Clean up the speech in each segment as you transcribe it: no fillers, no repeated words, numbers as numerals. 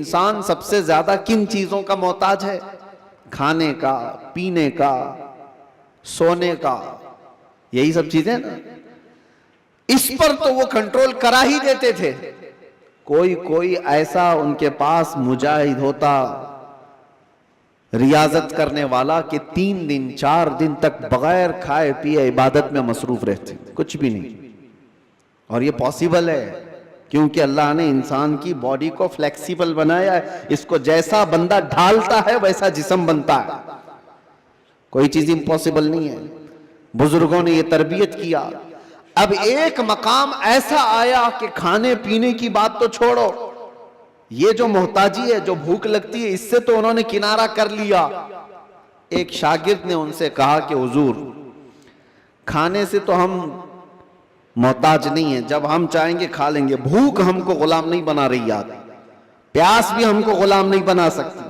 انسان سب سے زیادہ کن چیزوں کا محتاج ہے؟ کھانے کا، پینے کا، سونے کا، یہی سب چیزیں نا۔ اس پر تو وہ کنٹرول کرا ہی دیتے تھے۔ کوئی ایسا ان کے پاس مجاہد ہوتا، ریاضت کرنے والا، کہ 3 دن 4 دن تک بغیر کھائے پیے عبادت میں مصروف رہتے، کچھ بھی نہیں۔ اور یہ پاسبل ہے کیونکہ اللہ نے انسان کی باڈی کو فلیکسیبل بنایا ہے۔ اس کو جیسا بندہ ڈھالتا ہے ویسا جسم بنتا ہے، کوئی چیز امپاسبل نہیں ہے۔ بزرگوں نے یہ تربیت کیا۔ اب ایک مقام ایسا آیا کہ کھانے پینے کی بات تو چھوڑو، یہ جو محتاجی ہے، جو بھوک لگتی ہے، اس سے تو انہوں نے کنارہ کر لیا۔ ایک شاگرد نے ان سے کہا کہ حضور، کھانے سے تو ہم محتاج نہیں ہیں، جب ہم چاہیں گے کھا لیں گے، بھوک ہم کو غلام نہیں بنا رہی یاد، پیاس بھی ہم کو غلام نہیں بنا سکتی،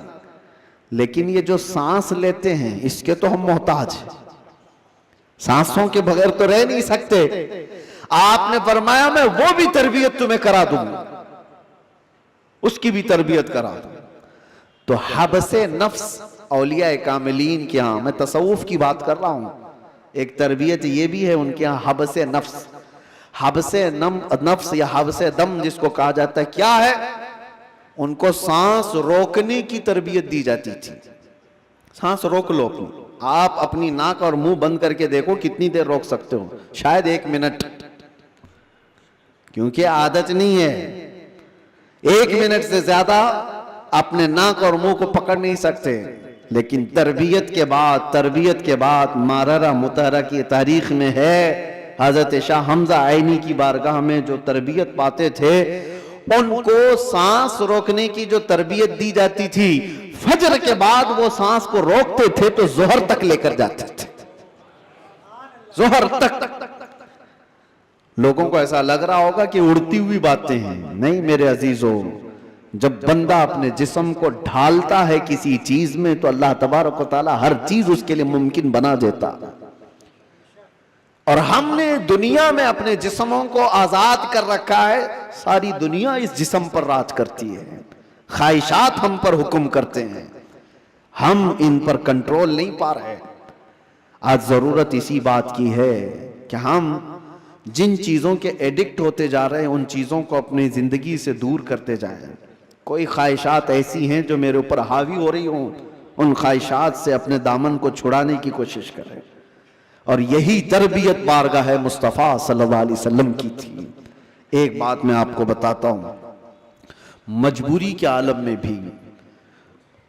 لیکن یہ جو سانس لیتے ہیں اس کے تو ہم محتاج ہیں، سانسوں کے بغیر تو رہ نہیں سکتے۔ آپ نے فرمایا میں وہ بھی تربیت تمہیں کرا دوں گا، اس کی بھی تربیت کرا دوں۔ تو حبس نفس اولیاء کاملین کے ہاں، میں تصوف کی بات کر رہا ہوں، ایک تربیت یہ بھی ہے ان کے ہاں، حبس نفس۔ حبس نفس یا حبس دم جس کو کہا جاتا ہے، کیا ہے؟ ان کو سانس روکنے کی تربیت دی جاتی تھی۔ سانس روک لو اپنی، آپ اپنی ناک اور منہ بند کر کے دیکھو کتنی دیر روک سکتے ہو، شاید 1 منٹ، کیونکہ عادت نہیں ہے۔ 1 منٹ سے زیادہ اپنے ناک اور منہ کو پکڑ نہیں سکتے، لیکن تربیت کے بعد ماررہ مطہرہ کی تاریخ میں ہے، حضرت شاہ حمزہ عینی کی بارگاہ میں جو تربیت پاتے تھے، ان کو سانس روکنے کی جو تربیت دی جاتی تھی، فجر کے بعد وہ سانس کو روکتے تھے تو ظہر تک لے کر جاتے تھے، ظہر تک۔ لوگوں کو ایسا لگ رہا ہوگا کہ اڑتی ہوئی باتیں ہیں، نہیں میرے عزیزوں، جب بندہ اپنے جسم کو ڈھالتا ہے کسی چیز میں تو اللہ تبارک و تعالی ہر چیز اس کے لیے ممکن بنا دیتا۔ اور ہم نے دنیا میں اپنے جسموں کو آزاد کر رکھا ہے، ساری دنیا اس جسم پر راج کرتی ہے، خواہشات ہم پر حکم کرتے ہیں، ہم ان پر کنٹرول نہیں پا رہے۔ آج ضرورت اسی بات کی ہے کہ ہم جن چیزوں کے ایڈکٹ ہوتے جا رہے ہیں ان چیزوں کو اپنی زندگی سے دور کرتے جائیں۔ کوئی خواہشات ایسی ہیں جو میرے اوپر حاوی ہو رہی ہوں، ان خواہشات سے اپنے دامن کو چھڑانے کی کوشش کریں، اور یہی تربیت بارگاہ مصطفیٰ صلی اللہ علیہ وسلم کی تھی۔ ایک بات میں آپ کو بتاتا ہوں، مجبوری کے عالم میں بھی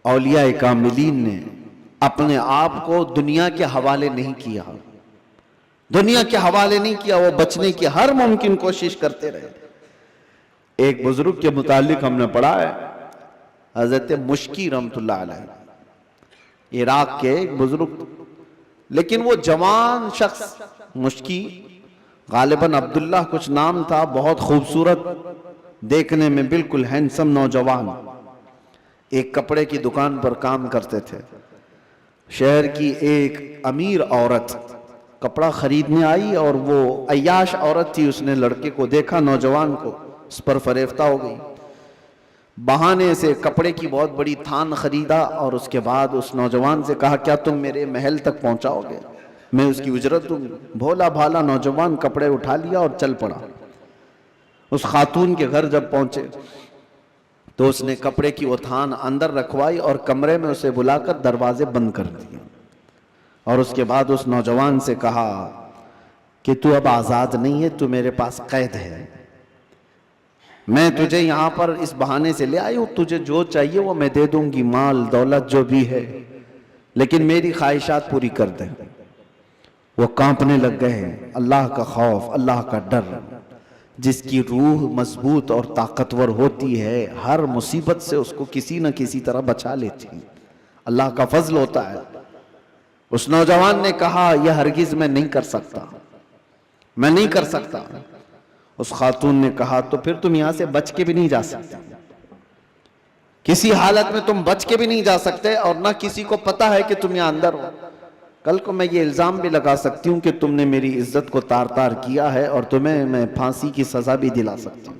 اولیاء کاملین نے اپنے آپ کو دنیا کے حوالے نہیں کیا، دنیا کے حوالے نہیں کیا، وہ بچنے کی ہر ممکن کوشش کرتے رہے۔ ایک بزرگ کے متعلق ہم نے پڑھا ہے، حضرت مشکی رحمت اللہ علیہ، عراق کے ایک بزرگ، لیکن وہ جوان شخص، مشکی غالباً عبداللہ کچھ نام تھا، بہت خوبصورت، دیکھنے میں بالکل ہینسم نوجوان، ایک کپڑے کی دکان پر کام کرتے تھے۔ شہر کی ایک امیر عورت کپڑا خریدنے آئی اور وہ عیاش عورت تھی، اس نے لڑکے کو دیکھا، نوجوان کو، اس پر فریفتہ ہو گئی، بہانے سے کپڑے کی بہت بڑی تھان خریدا اور اس کے بعد اس نوجوان سے کہا کیا تم میرے محل تک پہنچاؤ گے، میں اس کی اجرت دوں گا۔ بھولا بھالا نوجوان کپڑے اٹھا لیا اور چل پڑا۔ اس خاتون کے گھر جب پہنچے تو اس نے کپڑے کی وہ تھان اندر رکھوائی اور کمرے میں اسے بلا کر دروازے بند کر دیے، اور اس کے بعد اس نوجوان سے کہا کہ تو اب آزاد نہیں ہے، تو میرے پاس قید ہے، میں تجھے یہاں پر اس بہانے سے لے آئی ہوں، تجھے جو چاہیے وہ میں دے دوں گی، مال دولت جو بھی ہے، لیکن میری خواہشات پوری کر دے۔ وہ کانپنے لگ گئے ہیں۔ اللہ کا خوف، اللہ کا ڈر، جس کی روح مضبوط اور طاقتور ہوتی ہے، ہر مصیبت سے اس کو کسی نہ کسی طرح بچا لیتی ہے، اللہ کا فضل ہوتا ہے۔ اس نوجوان نے کہا یہ ہرگز میں نہیں کر سکتا، میں نہیں کر سکتا۔ اس خاتون نے کہا تو پھر تم یہاں سے بچ کے بھی نہیں جا سکتے، کسی حالت میں تم بچ کے بھی نہیں جا سکتے، اور نہ کسی کو پتا ہے کہ تم یہاں اندر ہو۔ کل کو میں یہ الزام بھی لگا سکتی ہوں کہ تم نے میری عزت کو تار تار کیا ہے، اور تمہیں میں پھانسی کی سزا بھی دلا سکتی ہوں۔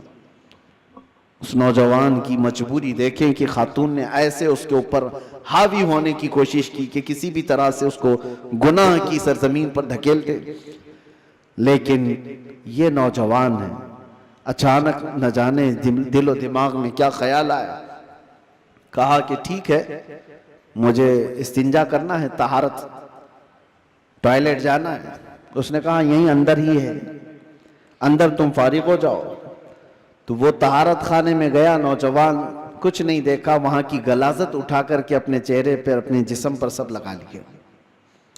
اس نوجوان کی مجبوری دیکھیں کہ خاتون نے ایسے اس کے اوپر حاوی ہونے کی کوشش کی کہ کسی بھی طرح سے اس کو گناہ کی سرزمین پر دھکیلتے، لیکن یہ نوجوان ہے، اچانک نہ جانے دل و دماغ میں کیا خیال آیا، کہا کہ ٹھیک ہے مجھے استنجا کرنا ہے، طہارت، ٹوائلٹ جانا ہے۔ اس نے کہا یہیں اندر ہی ہے، اندر تم فارغ ہو جاؤ۔ تو وہ طہارت خانے میں گیا، نوجوان کچھ نہیں دیکھا، وہاں کی غلاظت اٹھا کر کے اپنے چہرے پر اپنے جسم پر سب لگا لیا،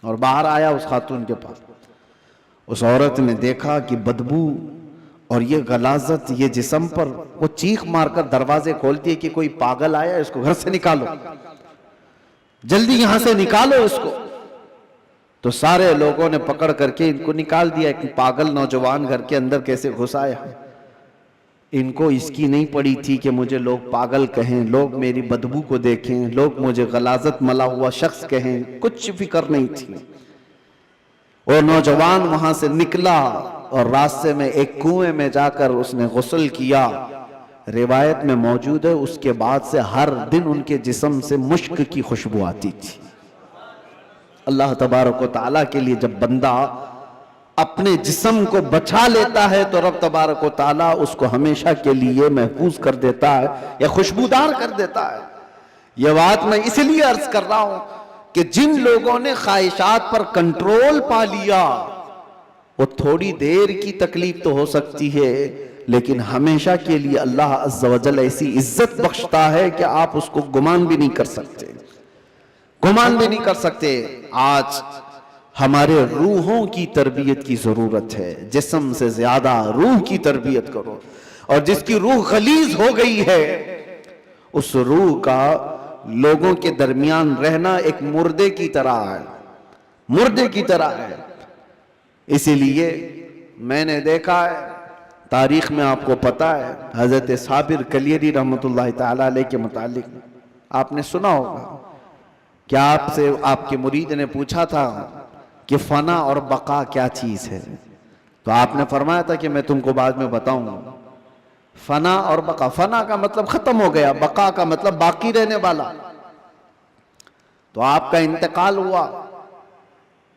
اور باہر آیا اس خاتون کے پاس۔ اس عورت نے دیکھا کہ بدبو اور یہ غلاظت یہ جسم پر، وہ چیخ مار کر دروازے کھولتی ہے کہ کوئی پاگل آیا، اس کو گھر سے نکالو، جلدی یہاں سے نکالو اس کو۔ تو سارے لوگوں نے پکڑ کر کے ان کو نکال دیا، ایک پاگل نوجوان گھر کے اندر کیسے گھس آیا۔ ان کو اس کی نہیں پڑی تھی کہ مجھے لوگ پاگل کہیں، لوگ میری بدبو کو دیکھیں، لوگ مجھے غلاظت ملا ہوا شخص کہیں، کچھ فکر نہیں تھی۔ وہ نوجوان وہاں سے نکلا اور راستے میں ایک کنویں میں جا کر اس نے غسل کیا۔ روایت میں موجود ہے اس کے بعد سے ہر دن ان کے جسم سے مشک کی خوشبو آتی تھی۔ اللہ تبارک و تعالیٰ کے لیے جب بندہ اپنے جسم کو بچا لیتا ہے تو رب تبارک و تعالیٰ اس کو ہمیشہ کے لیے محفوظ کر دیتا ہے یا خوشبودار کر دیتا ہے۔ یہ بات میں اس لیے عرض کر رہا ہوں کہ جن لوگوں نے خواہشات پر کنٹرول پا لیا، وہ تھوڑی دیر کی تکلیف تو ہو سکتی ہے، لیکن ہمیشہ کے لیے اللہ عز و جل ایسی عزت بخشتا ہے کہ آپ اس کو گمان بھی نہیں کر سکتے، گمان بھی نہیں کر سکتے۔ آج ہمارے روحوں کی تربیت کی ضرورت ہے، جسم سے زیادہ روح کی تربیت کرو، اور جس کی روح غلیظ ہو گئی ہے اس روح کا لوگوں کے درمیان رہنا ایک مردے کی طرح ہے، مردے کی طرح ہے۔ اسی لیے میں نے دیکھا ہے، تاریخ میں آپ کو پتا ہے، حضرت صابر کلیری رحمۃ اللہ تعالیٰ علیہ کے متعلق آپ نے سنا ہوگا کہ آپ سے آپ کے مرید نے پوچھا تھا کہ فنا اور بقا کیا چیز ہے، تو آپ نے فرمایا تھا کہ میں تم کو بعد میں بتاؤں گا۔ فنا اور بقا، فنا کا مطلب ختم ہو گیا، بقا کا مطلب باقی رہنے والا۔ تو آپ کا انتقال ہوا،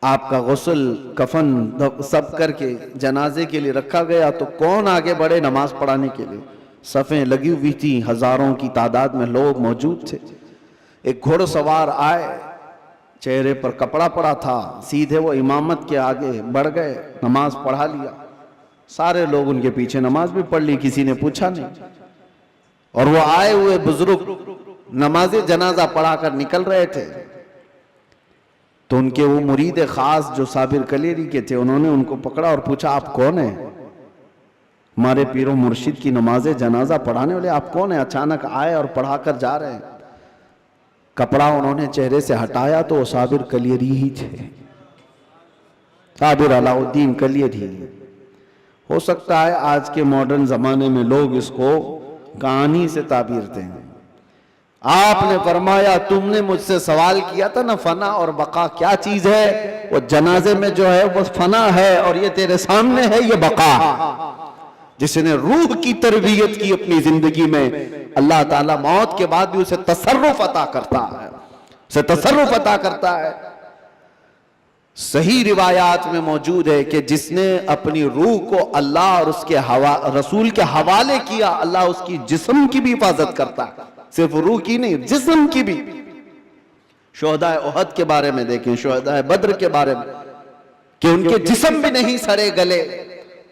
آپ کا غسل کفن سب کر کے جنازے کے لیے رکھا گیا، تو کون آگے بڑھے نماز پڑھانے کے لیے؟ صفیں لگی ہوئی تھی، ہزاروں کی تعداد میں لوگ موجود تھے۔ ایک گھوڑ سوار آئے، چہرے پر کپڑا پڑا تھا، سیدھے وہ امامت کے آگے بڑھ گئے، نماز پڑھا لیا۔ سارے لوگ ان کے پیچھے نماز بھی پڑھ لی، کسی نے پوچھا نہیں۔ اور وہ آئے ہوئے بزرگ نماز جنازہ پڑھا کر نکل رہے تھے، تو ان کے وہ مرید خاص جو صابر کلیری کے تھے، انہوں نے ان کو پکڑا اور پوچھا آپ کون ہیں؟ ہمارے پیر و مرشد کی نماز جنازہ پڑھانے والے آپ کون ہیں؟ اچانک آئے اور پڑھا کر جا رہے ہیں۔ کپڑا انہوں نے چہرے سے ہٹایا تو وہ صابر کلیری ہی تھے، صابر علاء الدین کلیری۔ ہو سکتا ہے آج کے ماڈرن زمانے میں لوگ اس کو کہانی سے تعبیر دیں۔ آپ نے فرمایا تم نے مجھ سے سوال کیا تھا نا فنا اور بقا کیا چیز ہے، وہ جنازے میں جو ہے وہ فنا ہے، اور یہ تیرے سامنے ہے یہ بقا۔ جس نے روح کی تربیت کی اپنی زندگی میں، اللہ تعالیٰ موت کے بعد بھی اسے تصرف عطا کرتا ہے، اسے تصرف عطا کرتا ہے۔ صحیح روایات میں موجود ہے کہ جس نے اپنی روح کو اللہ اور اس کے رسول کے حوالے کیا، اللہ اس کی جسم کی بھی حفاظت کرتا ہے، صرف روح کی نہیں، جسم کی بھی۔ شہداء احد کے بارے میں دیکھیں، شہداء بدر کے بارے میں، کہ ان کے جسم بھی نہیں سڑے گلے،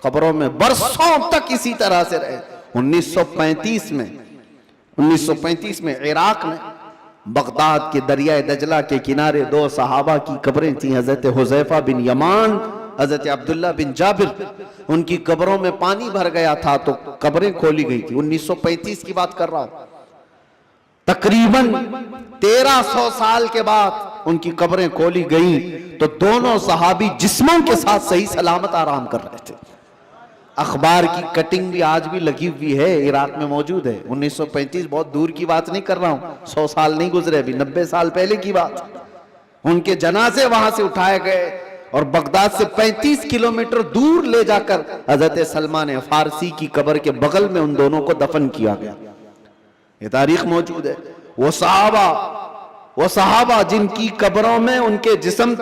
قبروں میں برسوں تک اسی طرح سے رہے۔ 1935 میں عراق میں بغداد کے دریائے دجلہ کے کنارے دو صحابہ کی قبریں تھیں، حضرت حذیفہ بن یمان، حضرت عبداللہ بن جابر۔ ان کی قبروں میں پانی بھر گیا تھا تو قبریں کھولی گئی تھی۔ 1935 کی بات کر رہا ہوں، تقریباً 1300 سال کے بعد ان کی قبریں کھولی گئیں تو دونوں صحابی جسموں کے ساتھ صحیح سلامت آرام کر رہے تھے۔ اخبار کی کٹنگ بھی آج بھی لگی ہوئی ہے، عراق میں موجود ہے۔ 1935 بہت دور کی بات نہیں کر رہا ہوں، 100 سال نہیں گزرے، ابھی 90 سال پہلے کی بات۔ ان کے جنازے وہاں سے اٹھائے گئے اور بغداد سے 35 کلومیٹر دور لے جا کر حضرت سلمان فارسی کی قبر کے بغل میں ان دونوں کو دفن کیا گیا۔ یہ تاریخ موجود ہے. وہ صحابہ جن کی قبروں میں ان کے جسم